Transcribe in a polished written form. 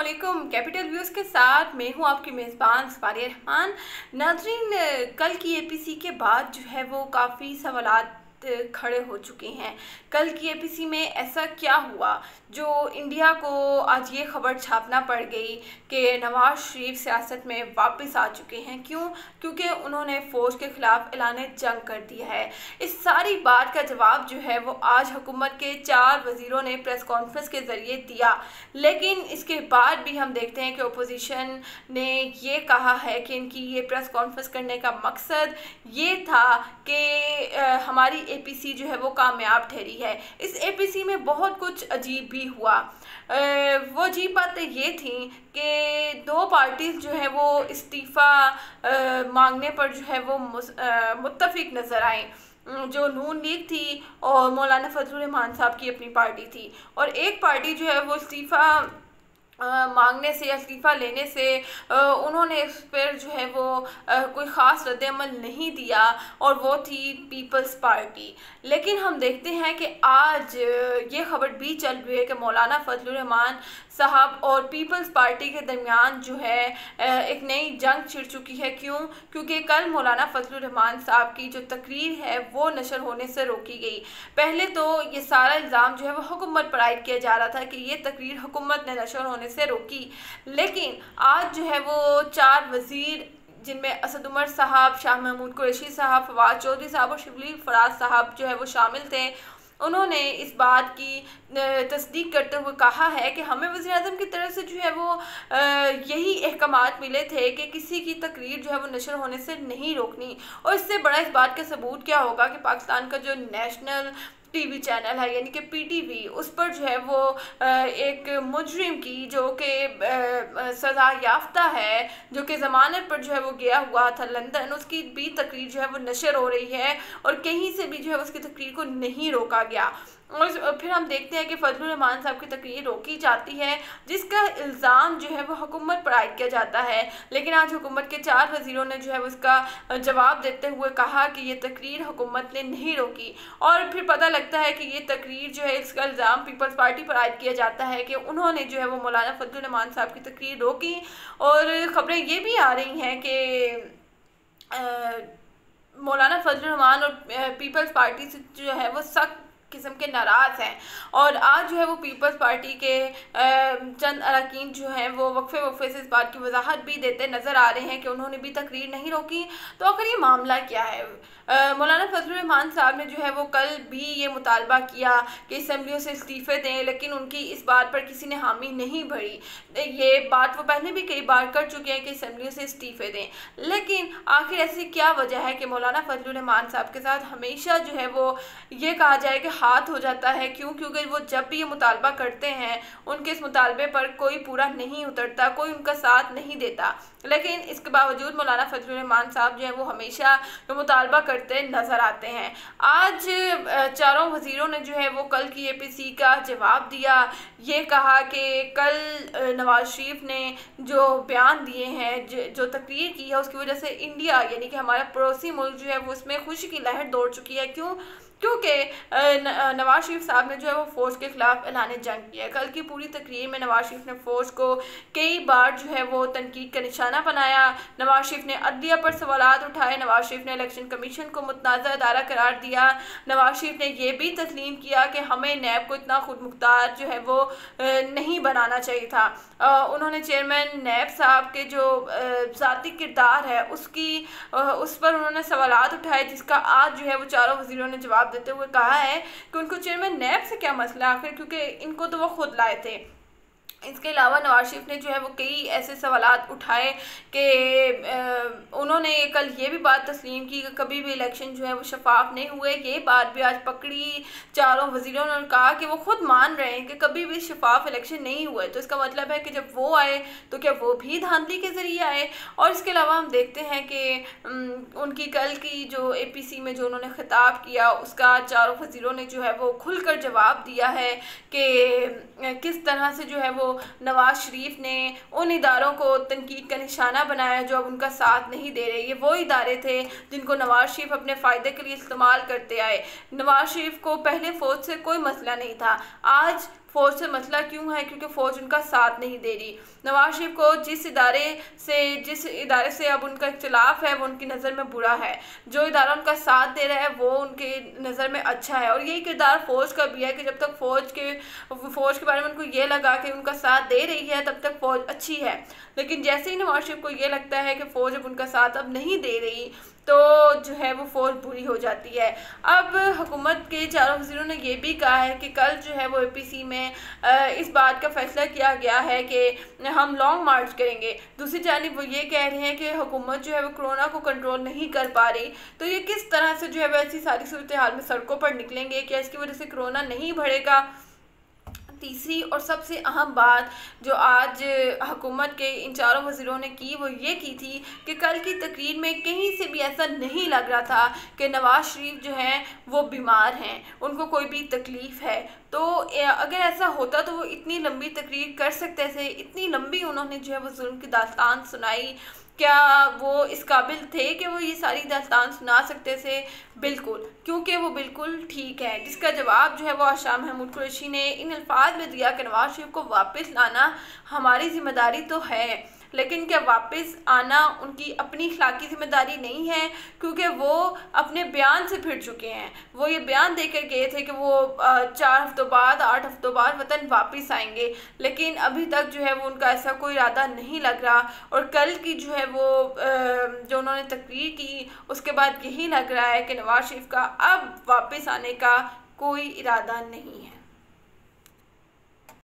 अस्सलामुअलैकुम। Capital views के साथ मैं हूं आपकी मेज़बान सफारिया रहमान। नाज़रीन, कल की एपीसी के बाद जो है वो काफ़ी सवालात खड़े हो चुके हैं। कल की एपीसी में ऐसा क्या हुआ जो इंडिया को आज ये खबर छापना पड़ गई कि नवाज शरीफ सियासत में वापस आ चुके हैं। क्यों? क्योंकि उन्होंने फ़ौज के ख़िलाफ़ ऐलान जंग कर दिया है। इस सारी बात का जवाब जो है वो आज हुकूमत के 4 वज़ीरों ने प्रेस कॉन्फ्रेंस के ज़रिए दिया, लेकिन इसके बाद भी हम देखते हैं कि अपोजिशन ने ये कहा है कि इनकी ये प्रेस कॉन्फ्रेंस करने का मकसद ये था कि हमारी एपीसी जो है वो कामयाब ठहरी है। इस एपीसी में बहुत कुछ अजीब भी हुआ। वो अजीब बातें ये थी कि दो पार्टीज जो है वो इस्तीफ़ा मांगने पर जो है वो मुत्तफिक नज़र आए। जो नून लीग थी और मौलाना फजलुर रहमान साहब की अपनी पार्टी थी, और एक पार्टी जो है वो इस्तीफ़ा मांगने से या इस्तीफ़ा लेने से उन्होंने इस पर जो है वो कोई ख़ास रद्द-ए-अमल नहीं दिया, और वो थी पीपल्स पार्टी। लेकिन हम देखते हैं कि आज ये खबर भी चल रही है कि मौलाना फजलुर रहमान साहब और पीपल्स पार्टी के दरमियान जो है एक नई जंग छिड़ चुकी है। क्यों? क्योंकि कल मौलाना फजलुर रहमान साहब की जो तकरीर है वो नशर होने से रोकी गई। पहले तो ये सारा इल्ज़ाम जो है वो हुकूमत पर आयद किया जा रहा था कि ये तकरीर हुकूमत ने नशर होने से रोकी, लेकिन आज जो है वो 4 वज़ीर, जिनमें असद उमर साहब, शाह महमूद कुरैशी साहब, फवाद चौधरी साहब और शिबली फराज साहब जो है वो शामिल थे, उन्होंने इस बात की तस्दीक करते हुए कहा है कि हमें वज़ीर-ए-आज़म की तरफ से जो है वो यही अहकामात मिले थे कि किसी की तकरीर जो है वो नशर होने से नहीं रोकनी। और इससे बड़ा इस बात का सबूत क्या होगा कि पाकिस्तान का जो नेशनल टीवी चैनल है यानी कि पीटीवी, उस पर जो है वो एक मुजरिम की जो कि सज़ा याफ्ता है, जो कि ज़मानत पर जो है वो गया हुआ था लंदन, उसकी भी तकरीर जो है वो नशर हो रही है और कहीं से भी जो है उसकी तकरीर को नहीं रोका गया। और फिर हम देखते हैं कि फजलुर रहमान साहब की तकरीर रोकी जाती है, जिसका इल्ज़ाम जो है वो हुकूमत पर आयद किया जाता है। लेकिन आज हुकूमत के 4 वज़ीरों ने जो है उसका जवाब देते हुए कहा कि ये तकरीर हुकूमत ने नहीं रोकी, और फिर पता लगता है कि ये तकरीर जो है इसका इल्ज़ाम पीपल्स पार्टी पर आयद किया जाता है कि उन्होंने जो है वो मौलाना फजलुर रहमान साहब की तकरीर रोकी। और ख़बरें ये भी आ रही हैं कि मौलाना फजलुर रहमान और पीपल्स पार्टी से जो है वो सख्त किस्म के नाराज़ हैं, और आज जो है वो पीपल्स पार्टी के चंद अरकान जो हैं वो वक्फे से इस बात की वजाहत भी देते नज़र आ रहे हैं कि उन्होंने भी तकरीर नहीं रोकी। तो आखिर ये मामला क्या है? मौलाना फजलुर रहमान साहब ने जो है वो कल भी ये मुतालबा किया कि असम्बलियों से इस्तीफ़े दें, लेकिन उनकी इस बात पर किसी ने हामी नहीं भरी। ये बात वो पहले भी कई बार कर चुके हैं कि असम्बलियों से इस्तीफ़े दें, लेकिन आखिर ऐसी क्या वजह है कि मौलाना फजलुर रहमान साहब के साथ हमेशा जो है वो ये कहा जाए कि हाथ हो जाता है? क्यों? क्योंकि वो जब भी ये मुतालबा करते हैं उनके इस मुतालबे पर कोई पूरा नहीं उतरता, कोई उनका साथ नहीं देता, लेकिन इसके बावजूद मौलाना फजलुर रहमान साहब जो है वो हमेशा जो मुतालबा करते नज़र आते हैं। आज चारों वज़ीरों ने जो है वो कल की एपीसी का जवाब दिया। ये कहा कि कल नवाज शरीफ ने जो बयान दिए हैं, जो तकरीर की है, उसकी वजह से इंडिया यानी कि हमारा पड़ोसी मुल्क जो है वो उसमें खुशी की लहर दौड़ चुकी है। क्यों? क्योंकि नवाज शरीफ साहब ने जो है वो फ़ौज के ख़िलाफ़ ऐलान जंग किया है। कल की पूरी तकरीर में नवाज शरीफ ने फ़ौज को कई बार जो है वो तनकीद का निशाना बनाया। नवाज शरीफ ने अदलिया पर सवालात उठाए। नवाज शरीफ ने इलेक्शन कमीशन को मुतनाज़ा अदारा करार दिया। नवाज शरीफ ने यह भी तस्लीम किया कि हमें नैब को इतना खुद मुख्तार जो है वो नहीं बनाना चाहिए था। उन्होंने चेयरमैन नैब साहब के जो ज़ाती किरदार है उस पर उन्होंने सवालात उठाए, जिसका आज जो है वो चारों वज़ीरों ने जवाब देते हुए कहा है कि उनको चेयरमैन नैब से क्या मसला आखिर, क्योंकि इनको तो वो खुद लाए थे। इसके अलावा नवाज शरीफ ने जो है वो कई ऐसे सवालात उठाए कि उन्होंने कल ये भी बात तस्लीम की कि कभी भी इलेक्शन जो है वो शफाफ नहीं हुए। ये बात भी आज पकड़ी चारों वज़ीरों ने, कहा कि वो खुद मान रहे हैं कि कभी भी शफाफ इलेक्शन नहीं हुए। तो इसका मतलब है कि जब वो आए तो क्या वो भी धांधली के ज़रिए आए। और इसके अलावा हम देखते हैं कि उनकी कल की जो एपीसी में जो उन्होंने खिताब किया उसका चारों वज़ीरों ने जो है वो खुलकर जवाब दिया है कि किस तरह से जो है वो नवाज शरीफ ने उन इदारों को तनकीद का निशाना बनाया जो अब उनका साथ नहीं दे रहे। ये वो इदारे थे जिनको नवाज शरीफ अपने फ़ायदे के लिए इस्तेमाल करते आए। नवाज शरीफ को पहले फ़ौज से कोई मसला नहीं था, आज फ़ौज से मसला क्यों है, क्योंकि फ़ौज उनका साथ नहीं दे रही। नवाज शरीफ को जिस इदारे से अब उनका इख्तिलाफ है वो उनकी नज़र में बुरा है, जो इदारा उनका साथ दे रहा है वो उनके नज़र में अच्छा है। और यही किरदार फ़ौज का भी है कि जब तक फ़ौज के बारे में उनको ये लगा कि उनका साथ दे रही है तब तक फ़ौज अच्छी है, लेकिन जैसे ही नवाज शरीफ को ये लगता है कि फ़ौज अब उनका साथ अब नहीं दे रही तो जो है वो फ़ौज बुरी हो जाती है। अब हुकूमत के चारों वज़ीरों ने ये भी कहा है कि कल जो है वो APC में इस बात का फैसला किया गया है कि हम लॉन्ग मार्च करेंगे। दूसरी जानिब वो ये कह रहे हैं कि हुकूमत जो है वो कोरोना को कंट्रोल नहीं कर पा रही, तो ये किस तरह से जो है वो ऐसी सारी सूरत हाल में सड़कों पर निकलेंगे, क्या इसकी वजह से कोरोना नहीं बढ़ेगा। तीसरी और सबसे अहम बात जो आज हुकूमत के इन चारों वज़ीरों ने की वो ये की थी कि कल की तकरीर में कहीं से भी ऐसा नहीं लग रहा था कि नवाज शरीफ जो हैं वो बीमार हैं, उनको कोई भी तकलीफ़ है। तो अगर ऐसा होता तो वो इतनी लंबी तकरीर कर सकते थे, इतनी लंबी उन्होंने जो है वो जुल्म की दास्तान सुनाई। क्या वो इस काबिल थे कि वो ये सारी दास्तान सुना सकते थे? बिल्कुल, क्योंकि वो बिल्कुल ठीक है, जिसका जवाब जो है वो आज शाह महमूद कुरैशी ने इन अल्फाज में दिया कि नवाज शरीफ को वापस लाना हमारी जिम्मेदारी तो है, लेकिन क्या वापस आना उनकी अपनी इखलाकी जिम्मेदारी नहीं है, क्योंकि वो अपने बयान से फिर चुके हैं। वो ये बयान देकर गए थे कि वो 4 हफ्तों बाद 8 हफ्तों बाद वतन वापस आएंगे, लेकिन अभी तक जो है वो उनका ऐसा कोई इरादा नहीं लग रहा। और कल की जो है वो जो उन्होंने तकरीर की उसके बाद यही लग रहा है कि नवाज शरीफ का अब वापस आने का कोई इरादा नहीं है।